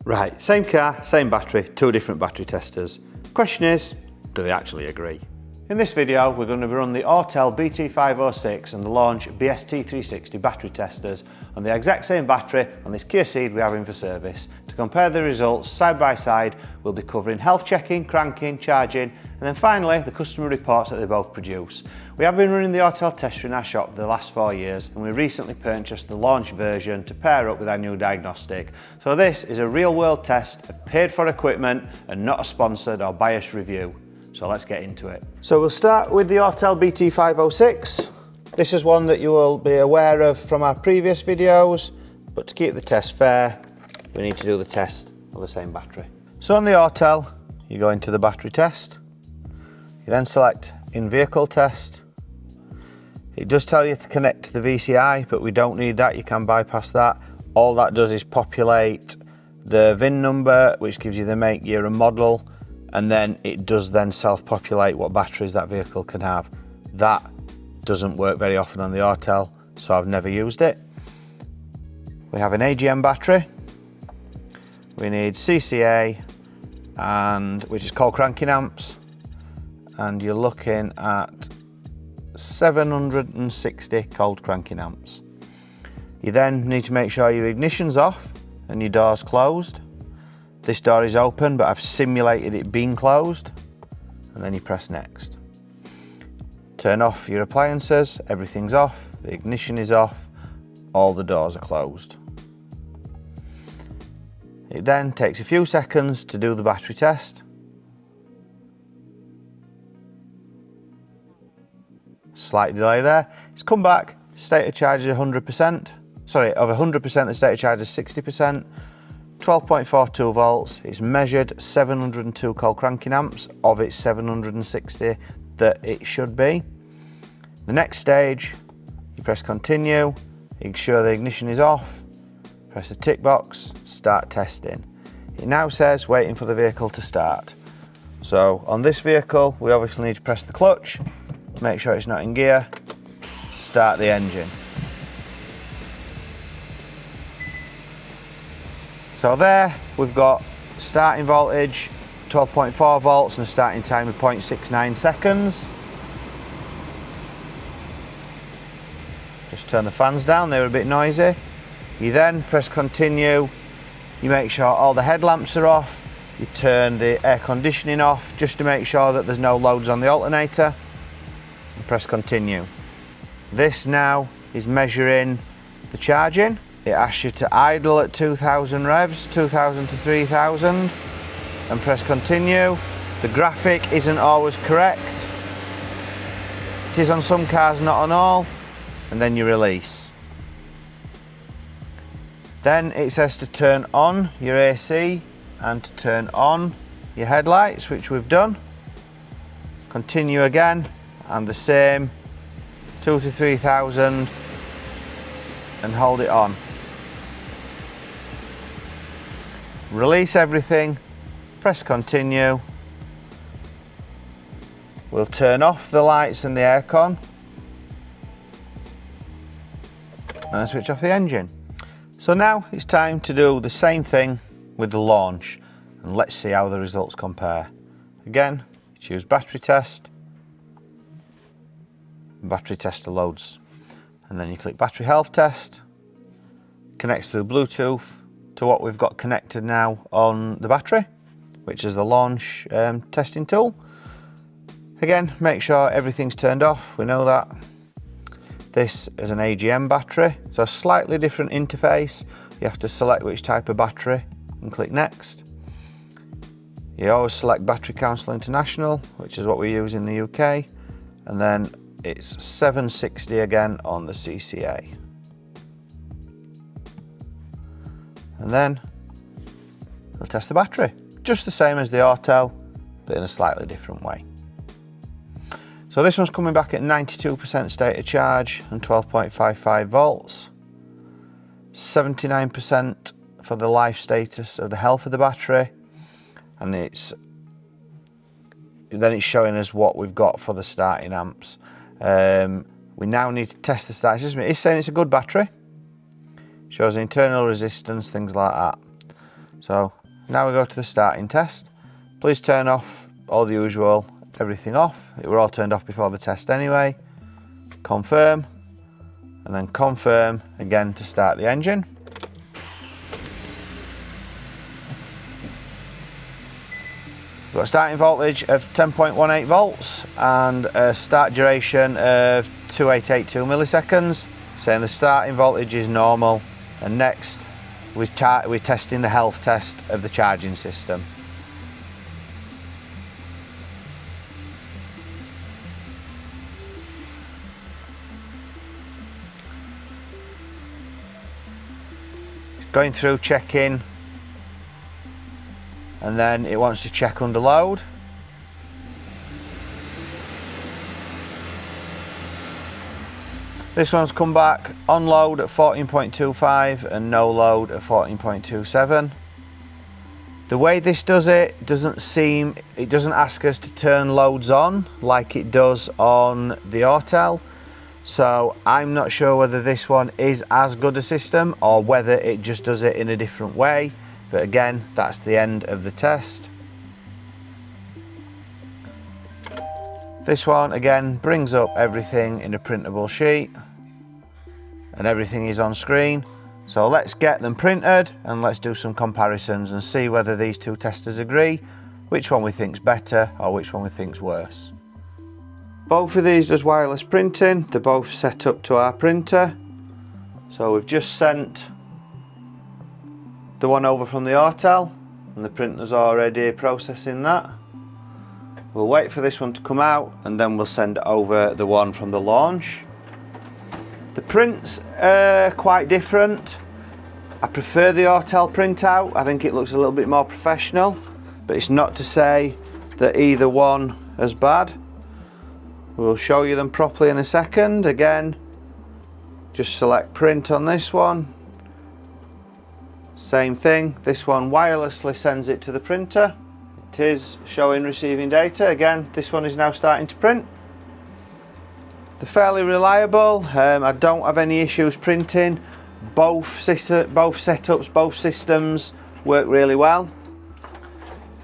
Right, same car, same battery, two different battery testers. Question is, do they actually agree? In this video, we're going to run the Autel BT506 and the Launch BST360 battery testers on the exact same battery on this Kia Ceed we have in for service. To compare the results side by side, we'll be covering health checking, cranking, charging, and then finally the customer reports that they both produce. We have been running the Autel tester in our shop for the last 4 years, and we recently purchased the Launch version to pair up with our new diagnostic. So this is a real world test of paid for equipment and not a sponsored or biased review. So let's get into it. So we'll start with the Autel BT506. This is one that you will be aware of from our previous videos, but to keep the test fair, we need to do the test of the same battery. So on the Autel, you go into the battery test. You then select in-vehicle test. It does tell you to connect to the VCI, but we don't need that, you can bypass that. All that does is populate the VIN number, which gives you the make, year and model, and then it does then self-populate what batteries that vehicle can have. That doesn't work very often on the Autel, so I've never used it. We have an AGM battery. We need CCA, and which is called cranking amps, and you're looking at 760 cold cranking amps. You then need to make sure your ignition's off and your door's closed. This door is open, but I've simulated it being closed, and then you press next. Turn off your appliances, everything's off, the ignition is off, all the doors are closed. It then takes a few seconds to do the battery test. Slight delay there. It's come back, state of charge is 100%. Sorry, of 100%, the state of charge is 60%. 12.42 volts, it's measured 702 cold cranking amps of its 760 that it should be. The next stage, you press continue, ensure the ignition is off, press the tick box, start testing. It now says waiting for the vehicle to start. So on this vehicle, we obviously need to press the clutch, make sure it's not in gear, start the engine. So there we've got starting voltage 12.4 volts and a starting time of 0.69 seconds. Just turn the fans down, they were a bit noisy. You then press continue, you make sure all the headlamps are off, you turn the air conditioning off just to make sure that there's no loads on the alternator, and press continue. This now is measuring the charging. It asks you to idle at 2000 revs, 2000 to 3000, and press continue. The graphic isn't always correct. It is on some cars, not on all, and then you release. Then it says to turn on your AC and to turn on your headlights, which we've done. Continue again, and the same, 2 to 3000, and hold it on. Release everything, press continue. We'll turn off the lights and the aircon and then switch off the engine. So now it's time to do the same thing with the Launch, and let's see how the results compare. Again, choose battery test, battery tester loads, and then you click battery health test, connects through Bluetooth to what we've got connected now on the battery, which is the Launch testing tool. Again, make sure everything's turned off, we know that. This is an AGM battery, so a slightly different interface. You have to select which type of battery and click next. You always select Battery Council International, which is what we use in the UK, and then it's 760 again on the CCA. And then we'll test the battery, just the same as the Autel, but in a slightly different way. So this one's coming back at 92% state of charge and 12.55 volts, 79% for the life status of the health of the battery, and then it's showing us what we've got for the starting amps. We now need to test the starting system. It's saying it's a good battery. Shows internal resistance, things like that. So now we go to the starting test. Please turn off all the usual, everything off. It were all turned off before the test anyway. Confirm, and then confirm again to start the engine. We've got a starting voltage of 10.18 volts and a start duration of 2882 milliseconds, saying the starting voltage is normal. And next we're testing the health test of the charging system. Going through checking, and then it wants to check under load. This one's come back on load at 14.25 and no load at 14.27. The way this does it doesn't ask us to turn loads on like it does on the Autel. So I'm not sure whether this one is as good a system or whether it just does it in a different way. But again, that's the end of the test. This one again brings up everything in a printable sheet and everything is on screen. So let's get them printed and let's do some comparisons and see whether these two testers agree, which one we think's better or which one we think's worse. Both of these does wireless printing. They're both set up to our printer. So we've just sent the one over from the Autel and the printer's already processing that. We'll wait for this one to come out and then we'll send over the one from the Launch. The prints are quite different. I prefer the Autel printout. I think it looks a little bit more professional, but it's not to say that either one is bad. We'll show you them properly in a second. Again, just select print on this one. Same thing, this one wirelessly sends it to the printer. It is showing receiving data. Again, this one is now starting to print. They're fairly reliable. I don't have any issues printing. Both setups, both systems work really well.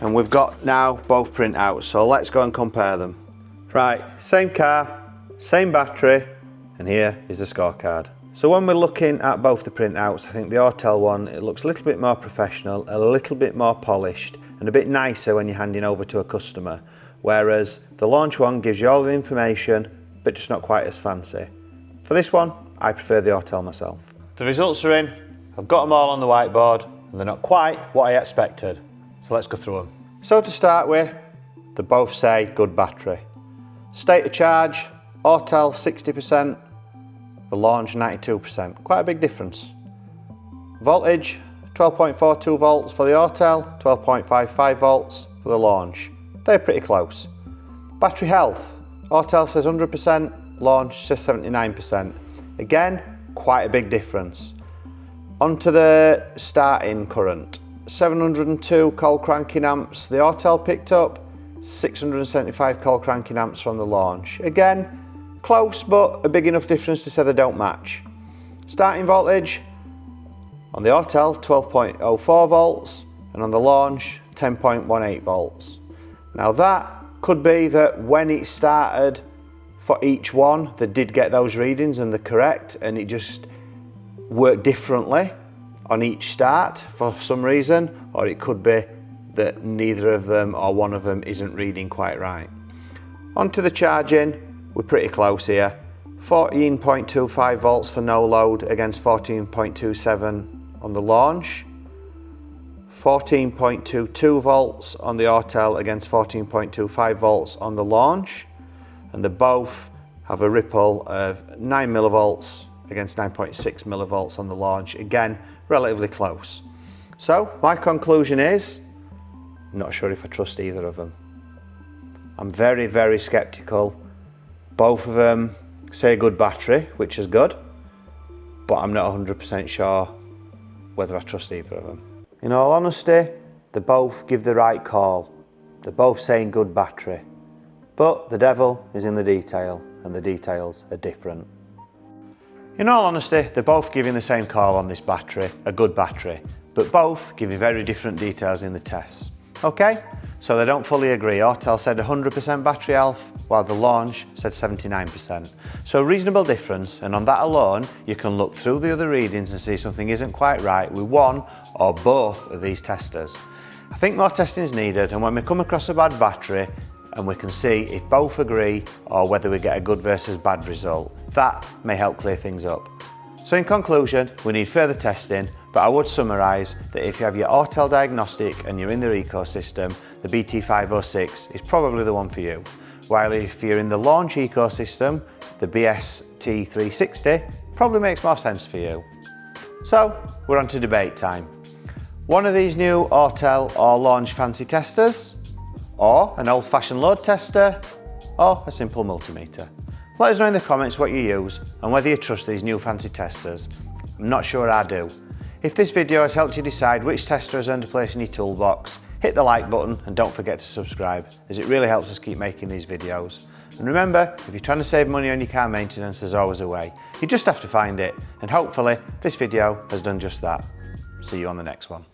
And we've got now both printouts, so let's go and compare them. Right, same car, same battery, and here is the scorecard. So when we're looking at both the printouts, I think the Autel one, it looks a little bit more professional, a little bit more polished, and a bit nicer when you're handing over to a customer. Whereas the Launch one gives you all the information, but just not quite as fancy. For this one, I prefer the Autel myself. The results are in. I've got them all on the whiteboard, and they're not quite what I expected. So let's go through them. So to start with, they both say good battery. State of charge, Autel 60%, the Launch 92%. Quite a big difference. Voltage, 12.42 volts for the Autel, 12.55 volts for the Launch. They're pretty close. Battery health, Autel says 100%, Launch says 79%. Again, quite a big difference. Onto the starting current, 702 cold cranking amps the Autel picked up, 675 cold cranking amps from the Launch. Again, close, but a big enough difference to say they don't match. Starting voltage on the Autel 12.04 volts and on the Launch 10.18 volts. Now that could be that when it started for each one they did get those readings and they're correct, and it just worked differently on each start for some reason, or it could be that neither of them or one of them isn't reading quite right. Onto the charging, we're pretty close here. 14.25 volts for no load against 14.27 on the Launch. 14.22 volts on the Autel against 14.25 volts on the Launch. And they both have a ripple of 9 millivolts against 9.6 millivolts on the Launch. Again, relatively close. So my conclusion is, not sure if I trust either of them. I'm very, very skeptical. Both of them say good battery, which is good, but I'm not 100% sure whether I trust either of them. In all honesty, they both give the right call. They're both saying good battery, but the devil is in the detail, and the details are different. In all honesty, they're both giving the same call on this battery, a good battery, but both give you very different details in the tests. Okay, so they don't fully agree. Autel said 100% battery health, while the Launch said 79%. So a reasonable difference, and on that alone, you can look through the other readings and see something isn't quite right with one or both of these testers. I think more testing is needed, and when we come across a bad battery, and we can see if both agree or whether we get a good versus bad result, that may help clear things up. So in conclusion, we need further testing, but I would summarise that if you have your Autel diagnostic and you're in their ecosystem, the BT506 is probably the one for you. While if you're in the Launch ecosystem, the BST360 probably makes more sense for you. So we're on to debate time. One of these new Autel or Launch fancy testers, or an old-fashioned load tester, or a simple multimeter. Let us know in the comments what you use and whether you trust these new fancy testers. I'm not sure I do. If this video has helped you decide which tester has earned a place in your toolbox, hit the like button and don't forget to subscribe, as it really helps us keep making these videos. And remember, if you're trying to save money on your car maintenance, there's always a way. You just have to find it, and hopefully this video has done just that. See you on the next one.